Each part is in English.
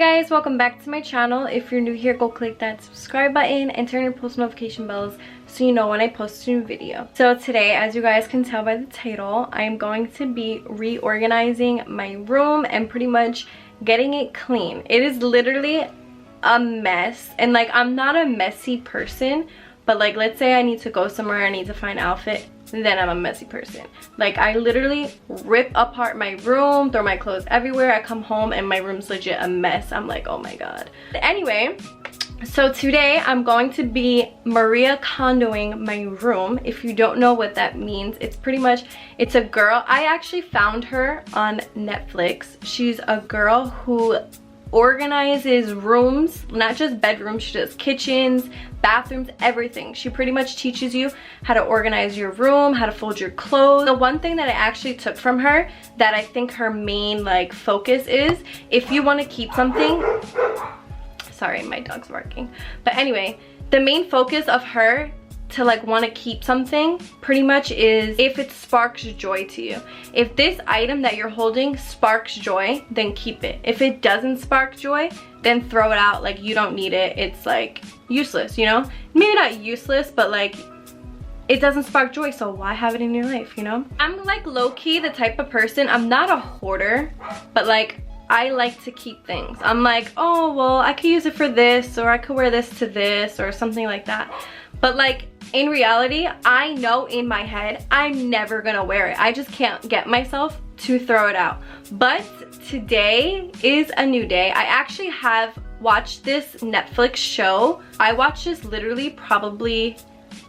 guys, welcome back to my channel. If you're new here, go click that subscribe button and turn your post notification bells so you know when I post a new video. So today, as you guys can tell by the title, I am going to be reorganizing my room and pretty much getting it clean. It is literally a mess, and like, I'm not a messy person, but like, let's say I need to go somewhere, I need to find an outfit, then I'm a messy person. Like, I literally rip apart my room, throw my clothes everywhere. I come home and my room's legit a mess. I'm like, oh my god. Anyway, so today I'm going to be Maria Kondoing my room. If you don't know what that means, it's pretty much, it's a girl. I actually found her on Netflix. She's a girl who organizes rooms, not just bedrooms. She does kitchens, bathrooms, everything. She pretty much teaches you how to organize your room, how to fold your clothes. The one thing that I actually took from her that I think her main like focus is, if you want to keep something, sorry, my dog's barking, but anyway, the main focus of her to like want to keep something pretty much is if it sparks joy to you. If this item that you're holding sparks joy, then keep it. If it doesn't spark joy, then throw it out. Like, you don't need it. It's like useless, you know? Maybe not useless, but like, it doesn't spark joy, so why have it in your life, you know? I'm like low-key the type of person, I'm not a hoarder, but like, I like to keep things. I'm like, oh, well, I could use it for this, or I could wear this to this, or something like that. But like, in reality, I know in my head, I'm never gonna wear it. I just can't get myself to throw it out. But today is a new day. I actually have watched this Netflix show. I watched this literally probably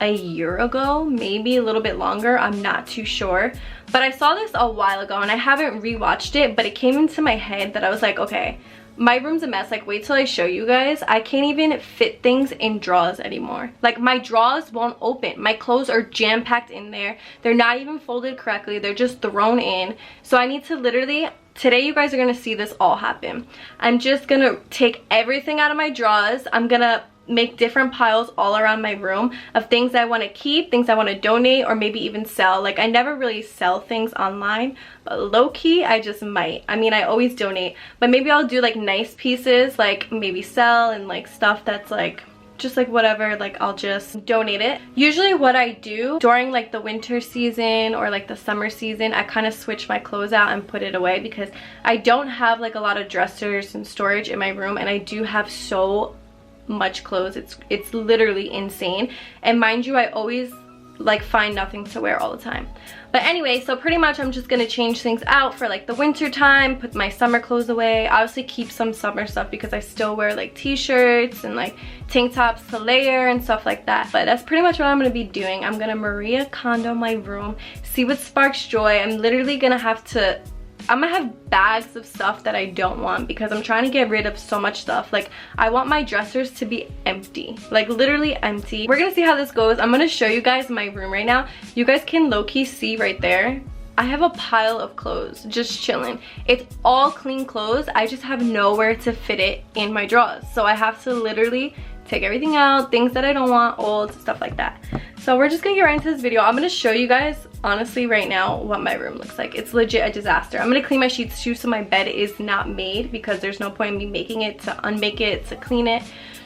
a year ago, maybe a little bit longer, I'm not too sure. But I saw this a while ago and I haven't rewatched it, but it came into my head that I was like, okay, my room's a mess. Like, wait till I show you guys. I can't even fit things in drawers anymore. Like, my drawers won't open. My clothes are jam-packed in there. They're not even folded correctly. They're just thrown in. So I need to literally, today you guys are gonna see this all happen. I'm just gonna take everything out of my drawers. I'm gonna make different piles all around my room of things I want to keep, things I want to donate, or maybe even sell. Like, I never really sell things online, but low-key I just might. I mean, I always donate, but maybe I'll do like nice pieces, like maybe sell, and like stuff that's like just like whatever, like I'll just donate it. Usually what I do during like the winter season or like the summer season, I kind of switch my clothes out and put it away, because I don't have like a lot of dressers and storage in my room, and I do have so much clothes. It's literally insane. And mind you, I always like find nothing to wear all the time. But anyway, so pretty much I'm just gonna change things out for like the winter time, put my summer clothes away, obviously keep some summer stuff because I still wear like t-shirts and like tank tops to layer and stuff like that. But that's pretty much what I'm gonna be doing. I'm gonna Maria Kondo my room, see what sparks joy. I'm literally gonna have bags of stuff that I don't want, because I'm trying to get rid of so much stuff. Like, I want my dressers to be empty, like literally empty. We're gonna see how this goes. I'm gonna show you guys my room right now. You guys can low-key see right there, I have a pile of clothes just chilling. It's all clean clothes. I just have nowhere to fit it in my drawers, so I have to literally take everything out, things that I don't want, old stuff like that. So we're just gonna get right into this video. I'm gonna show you guys honestly right now what my room looks like. It's legit a disaster. I'm gonna clean my sheets too, so my bed is not made, because there's no point in me making it to unmake it to clean it.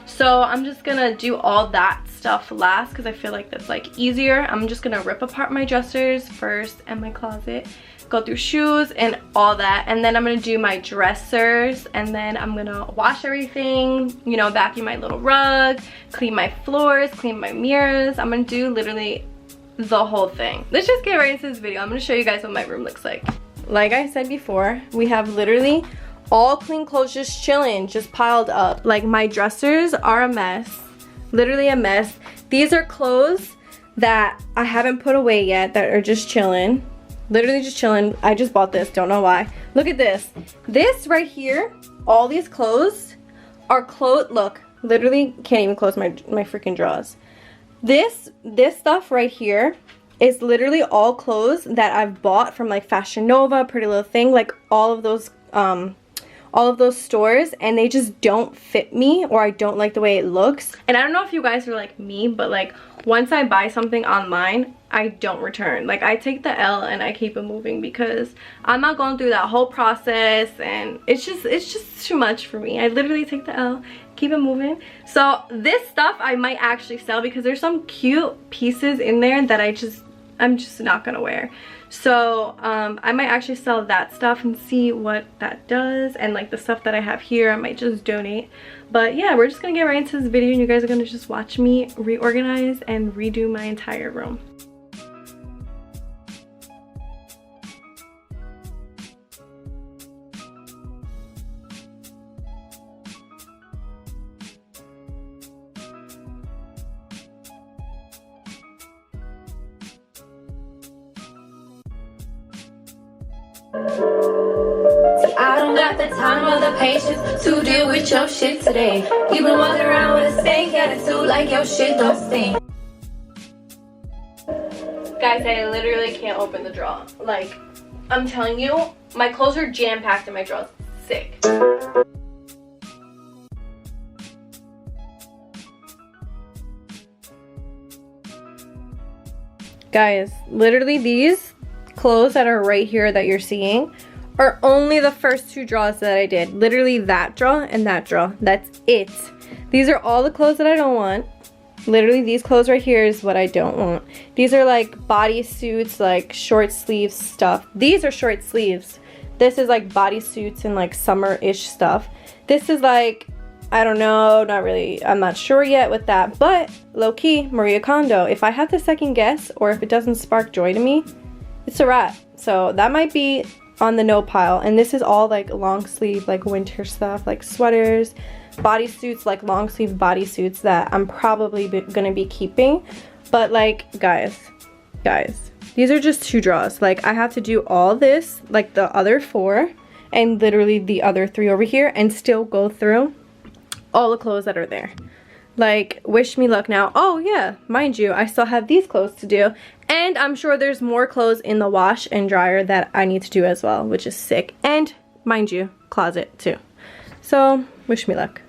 So I'm just gonna do all that stuff last, because I feel like that's like easier. I'm just gonna rip apart my dressers first and my closet, go through shoes and all that, and then I'm gonna do my dressers, and then I'm gonna wash everything, you know, vacuum my little rug, clean my floors, clean my mirrors. I'm gonna do literally the whole thing. Let's just get right into this video. I'm gonna show you guys what my room looks like. Like I said before, we have literally all clean clothes just chilling, just piled up. Like, my dressers are a mess, literally a mess. These are clothes that I haven't put away yet that are just chilling, literally just chilling. I just bought this, don't know why. Look at this. This right here, all these clothes are clothes. Look, literally can't even close my freaking drawers. This stuff right here is literally all clothes that I've bought from like Fashion Nova, Pretty Little Thing, like all of those all of those stores, and they just don't fit me, or I don't like the way it looks. And I don't know if you guys are like me, but like once I buy something online, I don't return. Like I take the L and I keep it moving, because I'm not going through that whole process, and it's just too much for me. I literally take the L, keep it moving. So this stuff I might actually sell, because there's some cute pieces in there that I'm just not gonna wear. So I might actually sell that stuff and see what that does, and like the stuff that I have here I might just donate. But yeah, we're just gonna get right into this video, and you guys are gonna just watch me reorganize and redo my entire room. I don't got the time or the patience to deal with your shit today. You been walking around with a stank attitude like your shit don't stink. Guys, I literally can't open the drawer. Like, I'm telling you, my clothes are jam-packed in my drawers. Sick. Guys, literally these clothes that are right here that you're seeing are only the first two draws that I did. Literally that draw and that draw. That's it. These are all the clothes that I don't want. Literally these clothes right here is what I don't want. These are like bodysuits, like short sleeve stuff. These are short sleeves. This is like bodysuits and like summer-ish stuff. This is like, I don't know, not really, I'm not sure yet with that, but low-key, Maria Kondo. If I have to second guess, or if it doesn't spark joy to me, it's a wrap. So that might be on the no pile. And this is all like long sleeve, like winter stuff, like sweaters, bodysuits, like long sleeve bodysuits that I'm probably gonna be keeping. But like, guys, these are just two draws. Like I have to do all this, like the other four, and literally the other three over here, and still go through all the clothes that are there. Like, wish me luck now. Oh yeah, mind you, I still have these clothes to do, and I'm sure there's more clothes in the wash and dryer that I need to do as well, which is sick. And mind you, closet too. So wish me luck.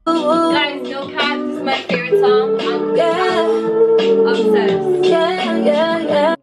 Guys, no cap, this is my favorite song. I'm obsessed. Yeah.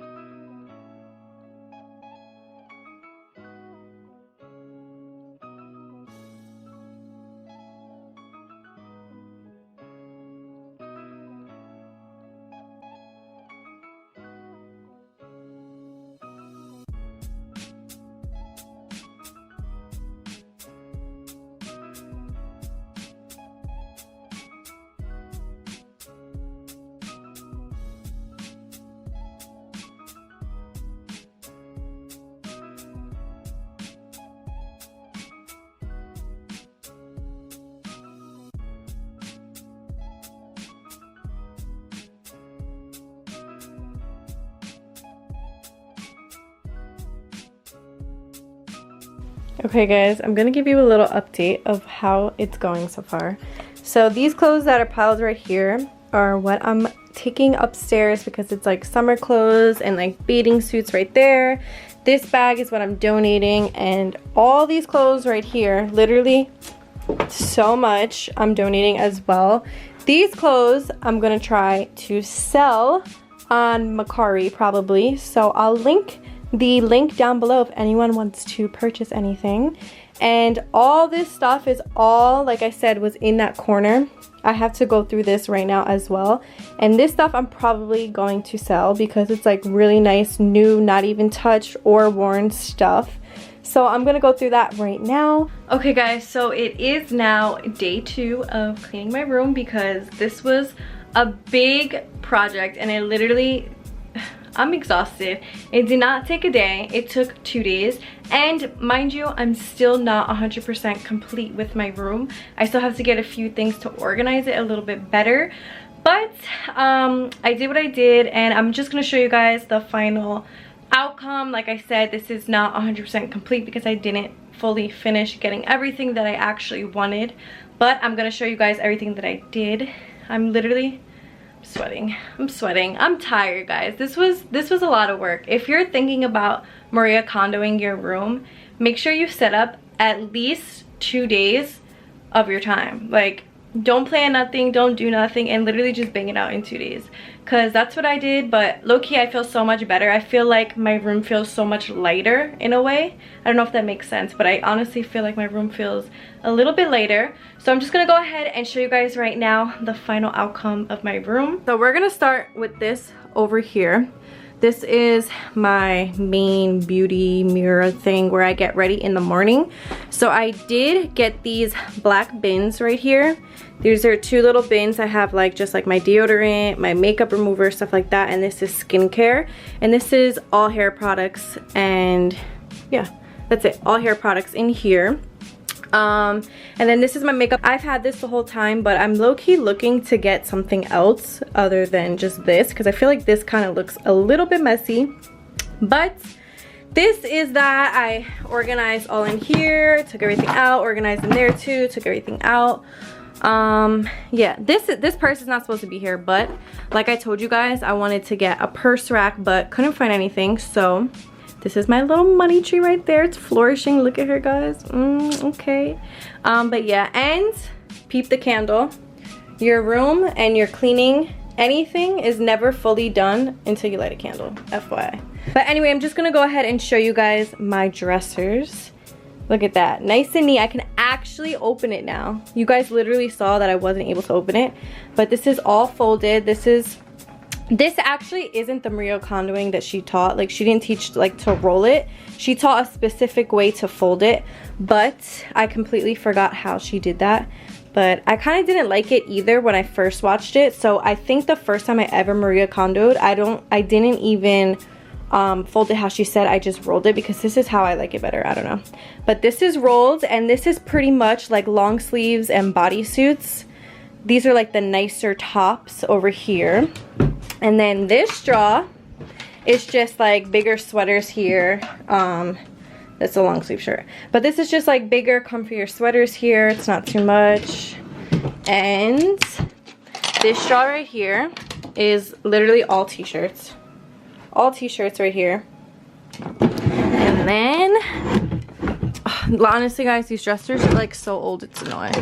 Okay guys, I'm gonna give you a little update of how it's going so far. So these clothes that are piled right here are what I'm taking upstairs, because it's like summer clothes and like bathing suits right there. This bag is what I'm donating, and all these clothes right here, literally so much, I'm donating as well. These clothes I'm gonna try to sell on Mercari probably, so I'll link the link down below if anyone wants to purchase anything. And all this stuff is all, like I said, was in that corner. I have to go through this right now as well, and this stuff I'm probably going to sell because it's like really nice, new, not even touched or worn stuff. So I'm gonna go through that right now. Okay guys, so it is now day 2 of cleaning my room, because this was a big project and it literally, I'm exhausted. It did not take a day, it took 2 days. And mind you, I'm still not 100% complete with my room. I still have to get a few things to organize it a little bit better. But I did what I did, and I'm just gonna show you guys the final outcome. Like I said, this is not 100% complete because I didn't fully finish getting everything that I actually wanted. But I'm gonna show you guys everything that I did. I'm literally I'm sweating. I'm tired, guys. This was a lot of work. If you're thinking about Maria Kondoing your room, make sure you set up at least 2 days of your time. Like, don't plan nothing, don't do nothing, and literally just bang it out in 2 days, because that's what I did. But low-key, I feel so much better. I feel like my room feels so much lighter in a way. I don't know if that makes sense, but I honestly feel like my room feels a little bit lighter. So I'm just gonna go ahead and show you guys right now the final outcome of my room. So we're gonna start with this over here. This is my main beauty mirror thing where I get ready in the morning. So I did get these black bins right here. These are 2 little bins. I have like just like my deodorant, my makeup remover, stuff like that, and this is skincare, and this is all hair products, and yeah, that's it, all hair products in here. And then this is my makeup. I've had this the whole time, but I'm low-key looking to get something else other than just this, because I feel like this kind of looks a little bit messy. But this is that. I organized all in here, took everything out, organized in there too, took everything out. Yeah, this purse is not supposed to be here, but like I told you guys, I wanted to get a purse rack but couldn't find anything, so this is my little money tree right there. It's flourishing. Look at her, guys. Okay. But yeah, and peep the candle. Your room and your cleaning, anything is never fully done until you light a candle, FYI. But anyway, I'm just gonna go ahead and show you guys my dressers. Look at that, nice and neat. I can actually open it now. You guys literally saw that I wasn't able to open it, but this is all folded. This actually isn't the Maria Kondoing that she taught. Like, she didn't teach like to roll it. She taught a specific way to fold it, but I completely forgot how she did that. But I kind of didn't like it either when I first watched it. So I think the first time I ever Maria Kondoed, I didn't even fold it how she said. I just rolled it because this is how I like it better. I don't know. But this is rolled, and this is pretty much like long sleeves and bodysuits. These are like the nicer tops over here. And then this straw is just like bigger sweaters here. That's a long sleeve shirt. But this is just like bigger, comfier sweaters here. It's not too much. And this straw right here is literally all t-shirts. All t-shirts right here. And then, honestly guys, these dressers are like so old, it's annoying.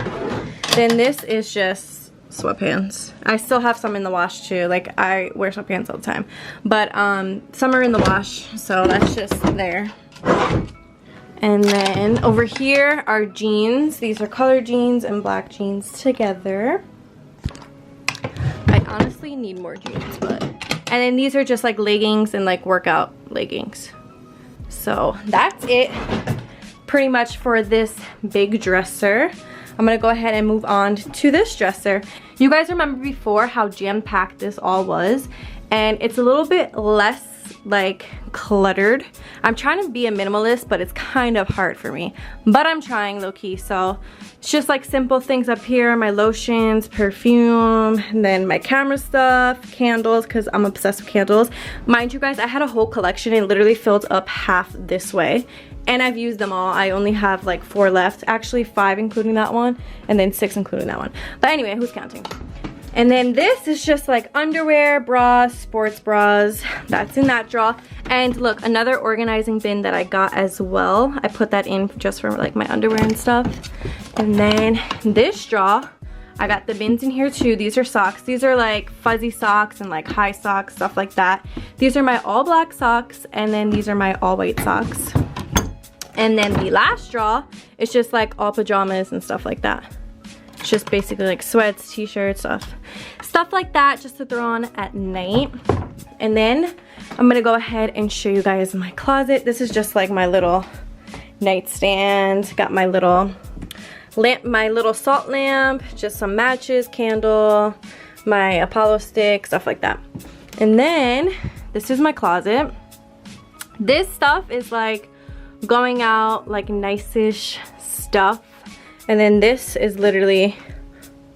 Then this is just sweatpants. I still have some in the wash too. Like, I wear sweatpants all the time, but some are in the wash, so that's just there. And then over here are jeans. These are colored jeans and black jeans together. I honestly need more jeans, but and then these are just like leggings and like workout leggings. So that's it pretty much for this big dresser. I'm gonna go ahead and move on to this dresser. You guys remember before how jam-packed this all was, and it's a little bit less like cluttered. I'm trying to be a minimalist, but it's kind of hard for me, but I'm trying low-key. So it's just like simple things up here, my lotions, perfume, and then my camera stuff, candles, because I'm obsessed with candles. Mind you guys, I had a whole collection and literally filled up half this way, and I've used them all. I only have like 4 left, actually 5 including that one, and then 6 including that one. But anyway, who's counting? And then this is just like underwear, bras, sports bras. That's in that drawer. And look, another organizing bin that I got as well. I put that in just for like my underwear and stuff. And then this drawer, I got the bins in here too. These are socks. These are like fuzzy socks and like high socks, stuff like that. These are my all black socks, and then these are my all white socks. And then the last drawer is just like all pajamas and stuff like that. It's just basically like sweats, t-shirts, stuff like that, just to throw on at night. And then I'm gonna go ahead and show you guys my closet. This is just like my little nightstand. Got my little lamp, my little salt lamp, just some matches, candle, my Apollo stick, stuff like that. And then this is my closet. This stuff is like going out, like nice-ish stuff. And then this is literally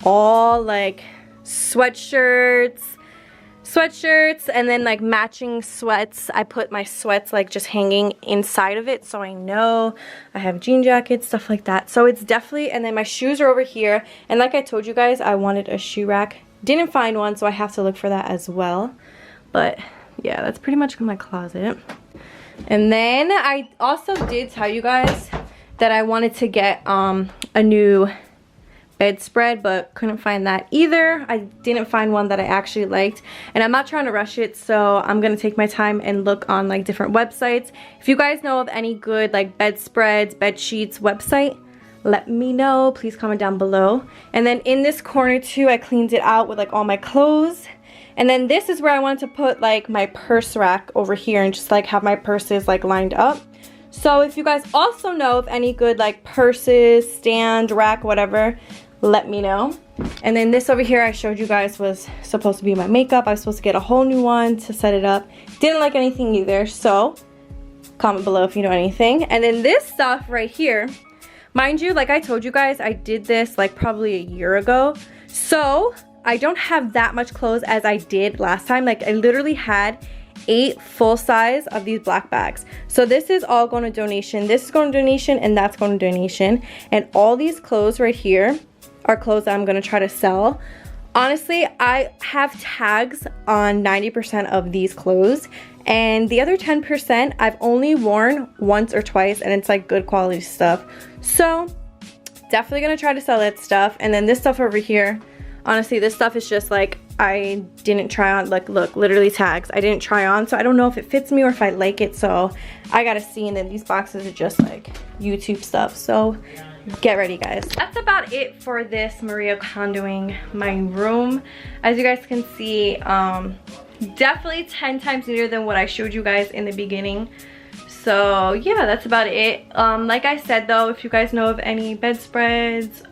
all like sweatshirts, and then like matching sweats. I put my sweats like just hanging inside of it, so I know I have jean jackets, stuff like that. So it's definitely, and then my shoes are over here. And like I told you guys, I wanted a shoe rack didn't find one, so I have to look for that as well. But yeah, that's pretty much my closet. And then I also did tell you guys that I wanted to get a new bedspread, but couldn't find that either. I didn't find one that I actually liked, and I'm not trying to rush it, so I'm gonna take my time and look on like different websites. If you guys know of any good like bedspreads, bed sheets website, let me know. Please comment down below. And then in this corner too, I cleaned it out with like all my clothes. And then this is where I wanted to put like my purse rack over here and just like have my purses like lined up. So if you guys also know of any good like purses, stand, rack, whatever, let me know. And then this over here I showed you guys was supposed to be my makeup. I was supposed to get a whole new one to set it up. Didn't like anything either, so comment below if you know anything. And then this stuff right here, mind you, like I told you guys, I did this like probably a year ago. So I don't have that much clothes as I did last time. Like I literally had 8 full size of these black bags. So this is all going to donation. This is going to donation, and that's going to donation. And all these clothes right here are clothes that I'm going to try to sell. Honestly, I have tags on 90% of these clothes, and the other 10% I've only worn once or twice, and it's like good quality stuff. So definitely going to try to sell that stuff. And then this stuff over here, honestly, this stuff is just like I didn't try on. Like, look, literally tags I didn't try on, so I don't know if it fits me or if I like it, so I gotta see. And then these boxes are just like YouTube stuff, so get ready, guys. That's about it for this Maria Kondoing my room. As you guys can see, definitely 10 times neater than what I showed you guys in the beginning. So yeah, that's about it. Like I said though, if you guys know of any bedspreads,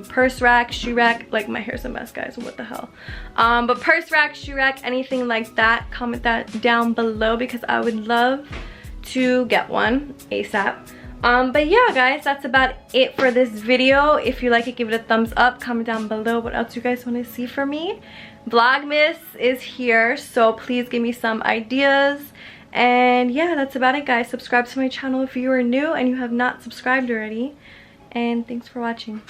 purse rack, shoe rack, like my hair's a mess, guys, what the hell. But purse rack, shoe rack, anything like that, comment that down below because I would love to get one ASAP. But yeah, guys, that's about it for this video. If you like it, give it a thumbs up. Comment down below what else you guys want to see from me. Vlogmas is here, so please give me some ideas. And yeah, that's about it, guys. Subscribe to my channel if you are new and you have not subscribed already. And thanks for watching.